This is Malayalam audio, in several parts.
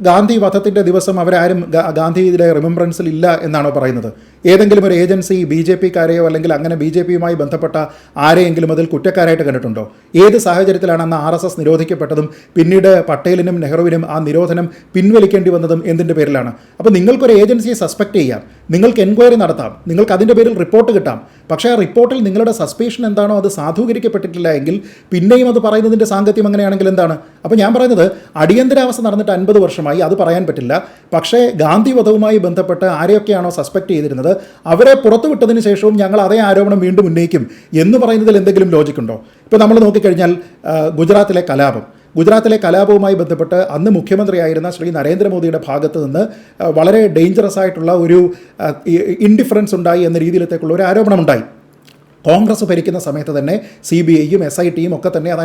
ഗാന്ധി വധത്തിൻ്റെ ദിവസം അവരാരും ഗാന്ധിയുടെ റിമംബറൻസിൽ ഇല്ല എന്നാണോ പറയുന്നത്? ഏതെങ്കിലും ഒരു ഏജൻസി ബി ജെ പിക്കാരെയോ അല്ലെങ്കിൽ അങ്ങനെ ബി ജെ പിയുമായി ബന്ധപ്പെട്ട ആരെയെങ്കിലും അതിൽ കുറ്റക്കാരായിട്ട് കണ്ടിട്ടുണ്ടോ? ഏത് സാഹചര്യത്തിലാണ് അന്ന് RSS നിരോധിക്കപ്പെട്ടതും പിന്നീട് പട്ടേലിനും നെഹ്റുവിനും ആ നിരോധനം പിൻവലിക്കേണ്ടി വന്നതും എന്തിൻ്റെ പേരിലാണ്? അപ്പോൾ നിങ്ങൾക്കൊരു ഏജൻസിയെ സസ്പെക്ട് ചെയ്യാം, നിങ്ങൾക്ക് എൻക്വയറി നടത്താം, നിങ്ങൾക്ക് അതിൻ്റെ പേരിൽ റിപ്പോർട്ട് കിട്ടാം. പക്ഷേ ആ റിപ്പോർട്ടിൽ നിങ്ങളുടെ സസ്പീഷൻ എന്താണോ അത് സാധൂകരിക്കപ്പെട്ടിട്ടില്ല എങ്കിൽ പിന്നെയും അത് പറയുന്നതിൻ്റെ സാങ്കത്യം അങ്ങനെയാണെങ്കിൽ എന്താണ്? അപ്പോൾ ഞാൻ പറയുന്നത് അടിയന്തരാവസ്ഥ നടന്നിട്ട് 50 വർഷമായി, അത് പറയാൻ പറ്റില്ല. പക്ഷേ ഗാന്ധി വധവുമായി ബന്ധപ്പെട്ട് ആരെയൊക്കെയാണോ സസ്പെക്ട് ചെയ്തിരുന്നത് അവരെ പുറത്തു വിട്ടതിന് ശേഷവും ഞങ്ങൾ അതേ ആരോപണം വീണ്ടും ഉന്നയിക്കും എന്ന് പറയുന്നതിൽ എന്തെങ്കിലും ലോജിക്കുണ്ടോ? ഇപ്പോൾ നമ്മൾ നോക്കിക്കഴിഞ്ഞാൽ ഗുജറാത്തിലെ കലാപവുമായി ബന്ധപ്പെട്ട് അന്ന് മുഖ്യമന്ത്രിയായിരുന്ന ശ്രീ നരേന്ദ്രമോദിയുടെ ഭാഗത്ത് നിന്ന് വളരെ ഡേഞ്ചറസ് ആയിട്ടുള്ള ഒരു ഇൻഡിഫറൻസ് ഉണ്ടായി എന്ന രീതിയിലത്തേക്കുള്ള ഒരു ആരോപണമുണ്ടായി. കോൺഗ്രസ് ഭരിക്കുന്ന സമയത്ത് തന്നെ CBIയും SITയും ഒക്കെ തന്നെ അത്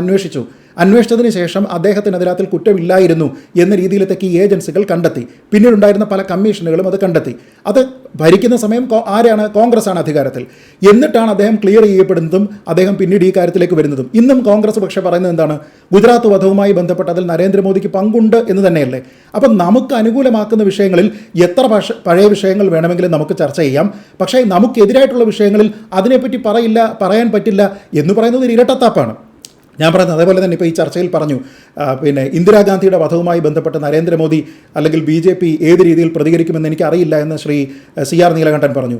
അന്വേഷിച്ചതിന് ശേഷം അദ്ദേഹത്തിനെതിരാത്തിൽ കുറ്റമില്ലായിരുന്നു എന്ന രീതിയിലത്തേക്ക് ഈ ഏജൻസികൾ കണ്ടെത്തി. പിന്നീടുണ്ടായിരുന്ന പല കമ്മീഷനുകളും അത് കണ്ടെത്തി. അത് ഭരിക്കുന്ന സമയം കോൺഗ്രസ് ആണ് അധികാരത്തിൽ. എന്നിട്ടാണ് അദ്ദേഹം ക്ലിയർ ചെയ്യപ്പെടുന്നതും അദ്ദേഹം പിന്നീട് ഈ കാര്യത്തിലേക്ക് വരുന്നതും. ഇന്നും കോൺഗ്രസ് പക്ഷേ പറയുന്നത് എന്താണ്? ഗുജറാത്ത് വധവുമായി ബന്ധപ്പെട്ട് അതിൽ നരേന്ദ്രമോദിക്ക് പങ്കുണ്ട് എന്ന് തന്നെയല്ലേ? അപ്പം നമുക്ക് അനുകൂലമാക്കുന്ന വിഷയങ്ങളിൽ എത്ര പഴയ വിഷയങ്ങൾ വേണമെങ്കിലും നമുക്ക് ചർച്ച ചെയ്യാം. പക്ഷേ നമുക്കെതിരായിട്ടുള്ള വിഷയങ്ങളിൽ അതിനെപ്പറ്റി പറയാൻ പറ്റില്ല എന്ന് പറയുന്നത് ഒരു ഇരട്ടത്താപ്പാണ്. ഞാൻ പറയുന്നത് അതേപോലെ തന്നെ ഇപ്പോൾ ഈ ചർച്ചയിൽ പറഞ്ഞു, പിന്നെ ഇന്ദിരാഗാന്ധിയുടെ വധവുമായി ബന്ധപ്പെട്ട് നരേന്ദ്രമോദി അല്ലെങ്കിൽ BJP ഏത് രീതിയിൽ പ്രതികരിക്കുമെന്ന് എനിക്കറിയില്ല എന്ന് ശ്രീ CR നീലകണ്ഠൻ പറഞ്ഞു.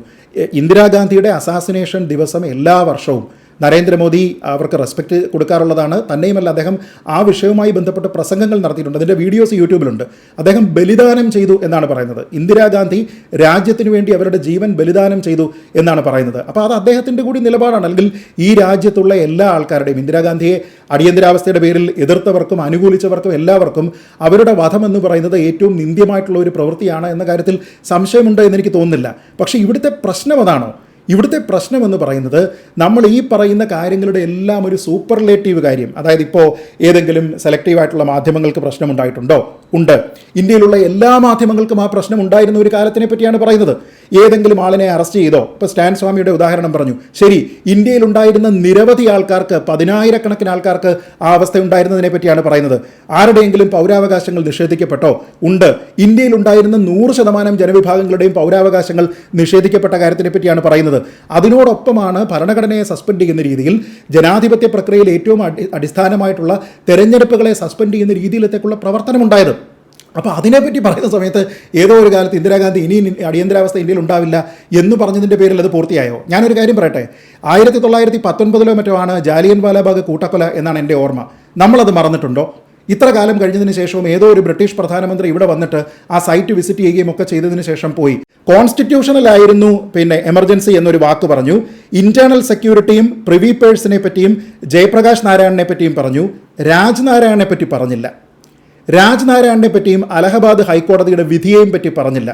ഇന്ദിരാഗാന്ധിയുടെ അസാസിനേഷൻ ദിവസം എല്ലാ വർഷവും നരേന്ദ്രമോദി അവർക്ക് റെസ്പെക്റ്റ് കൊടുക്കാറുള്ളതാണ്. തന്നെയുമല്ല, അദ്ദേഹം ആ വിഷയവുമായി ബന്ധപ്പെട്ട് പ്രസംഗങ്ങൾ നടത്തിയിട്ടുണ്ട്. അതിൻ്റെ വീഡിയോസ് യൂട്യൂബിലുണ്ട്. അദ്ദേഹം ബലിദാനം ചെയ്തു എന്നാണ് പറയുന്നത്. ഇന്ദിരാഗാന്ധി രാജ്യത്തിന് വേണ്ടി അവരുടെ ജീവൻ ബലിദാനം ചെയ്തു എന്നാണ് പറയുന്നത്. അപ്പോൾ അത് അദ്ദേഹത്തിൻ്റെ കൂടി നിലപാടാണ്. അല്ലെങ്കിൽ ഈ രാജ്യത്തുള്ള എല്ലാ ആൾക്കാരുടെയും, ഇന്ദിരാഗാന്ധിയെ അടിയന്തരാവസ്ഥയുടെ പേരിൽ എതിർത്തവർക്കും അനുകൂലിച്ചവർക്കും എല്ലാവർക്കും അവരുടെ വധം എന്ന് പറയുന്നത് ഏറ്റവും നിന്ദ്യമായിട്ടുള്ള ഒരു പ്രവൃത്തിയാണ് എന്ന കാര്യത്തിൽ സംശയമുണ്ട് എന്നെനിക്ക് തോന്നുന്നില്ല. പക്ഷേ ഇവിടുത്തെ പ്രശ്നം അതാണോ? ഇവിടുത്തെ പ്രശ്നം എന്ന് പറയുന്നത് നമ്മൾ ഈ പറയുന്ന കാര്യങ്ങളുടെ എല്ലാം ഒരു സൂപ്പർലേറ്റീവ് കാര്യം, അതായത് ഇപ്പോൾ ഏതെങ്കിലും സെലക്റ്റീവായിട്ടുള്ള മാധ്യമങ്ങൾക്ക് പ്രശ്നമുണ്ടായിട്ടുണ്ടോ? ഉണ്ട്. ഇന്ത്യയിലുള്ള എല്ലാ മാധ്യമങ്ങൾക്കും ആ പ്രശ്നം ഉണ്ടായിരുന്ന ഒരു കാലത്തിനെ പറ്റിയാണ് പറയുന്നത്. ഏതെങ്കിലും ആളിനെ അറസ്റ്റ് ചെയ്തോ? ഇപ്പോൾ സ്റ്റാൻ സ്വാമിയുടെ ഉദാഹരണം പറഞ്ഞു. ശരി, ഇന്ത്യയിലുണ്ടായിരുന്ന നിരവധി ആൾക്കാർക്ക്, 10,000-കണക്കിന് ആൾക്കാർക്ക് ആ അവസ്ഥ ഉണ്ടായിരുന്നതിനെ പറ്റിയാണ് പറയുന്നത്. ആരുടെയെങ്കിലും പൗരാവകാശങ്ങൾ നിഷേധിക്കപ്പെട്ടോ? ഉണ്ട്. ഇന്ത്യയിലുണ്ടായിരുന്ന 100% ജനവിഭാഗങ്ങളുടെയും പൗരാവകാശങ്ങൾ നിഷേധിക്കപ്പെട്ട കാര്യത്തിനെ പറ്റിയാണ് പറയുന്നത്. അതിനോടൊപ്പമാണ് ഭരണഘടനയെ സസ്പെൻഡ് ചെയ്യുന്ന രീതിയിൽ, ജനാധിപത്യ പ്രക്രിയയിൽ ഏറ്റവും അടിസ്ഥാനമായിട്ടുള്ള തെരഞ്ഞെടുപ്പുകളെ സസ്പെൻഡ് ചെയ്യുന്ന രീതിയിലത്തേക്കുള്ള പ്രവർത്തനമുണ്ടായത്. അപ്പോൾ അതിനെപ്പറ്റി പറയുന്ന സമയത്ത് ഏതോ ഒരു കാലത്ത് ഇന്ദിരാഗാന്ധി ഇനി അടിയന്തരാവസ്ഥ ഇന്ത്യയിൽ ഉണ്ടാവില്ല എന്ന് പറഞ്ഞതിൻ്റെ പേരിൽ അത് പൂർത്തിയായോ? ഞാനൊരു കാര്യം പറയട്ടെ, 1919 മറ്റോ ആണ് ജാലിയൻ വാലാബാഗ് കൂട്ടക്കൊല എന്നാണ് എൻ്റെ ഓർമ്മ. നമ്മളത് മറന്നിട്ടുണ്ടോ? ഇത്ര കാലം കഴിഞ്ഞതിന് ശേഷവും ഏതോ ഒരു ബ്രിട്ടീഷ് പ്രധാനമന്ത്രി ഇവിടെ വന്നിട്ട് ആ സൈറ്റ് വിസിറ്റ് ചെയ്യുകയും ഒക്കെ ചെയ്തതിന് ശേഷം പോയി. കോൺസ്റ്റിറ്റ്യൂഷണലായിരുന്നു എമർജൻസി എന്നൊരു വാക്ക് പറഞ്ഞു. ഇന്റേണൽ സെക്യൂരിറ്റിയും പ്രിവി പേഴ്സിനെ പറ്റിയും ജയപ്രകാശ് നാരായണനെ പറ്റിയും പറഞ്ഞു. രാജ്നാരായണനെ പറ്റി പറഞ്ഞില്ല. രാജ്നാരായണനെ പറ്റിയും അലഹബാദ് ഹൈക്കോടതിയുടെ വിധിയെയും പറ്റി പറഞ്ഞില്ല.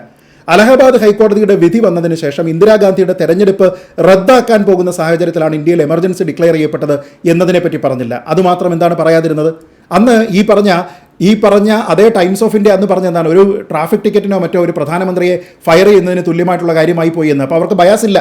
അലഹബാദ് ഹൈക്കോടതിയുടെ വിധി വന്നതിന് ശേഷം ഇന്ദിരാഗാന്ധിയുടെ തെരഞ്ഞെടുപ്പ് റദ്ദാക്കാൻ പോകുന്ന സാഹചര്യത്തിലാണ് ഇന്ത്യയിൽ എമർജൻസി ഡിക്ലെയർ ചെയ്യപ്പെട്ടത് എന്നതിനെപ്പറ്റി പറഞ്ഞില്ല. അതുമാത്രം എന്താണ് പറയാതിരുന്നത്? അന്ന് ഈ പറഞ്ഞ അതേ ടൈംസ് ഓഫ് ഇന്ത്യ അന്ന് പറഞ്ഞ എന്താണ്, ഒരു ട്രാഫിക് ടിക്കറ്റിനോ മറ്റോ ഒരു പ്രധാനമന്ത്രിയെ ഫയർ ചെയ്യുന്നതിന് തുല്യമായിട്ടുള്ള കാര്യമായി പോയി എന്ന്. അപ്പോൾ അവർക്ക് ബയാസില്ല.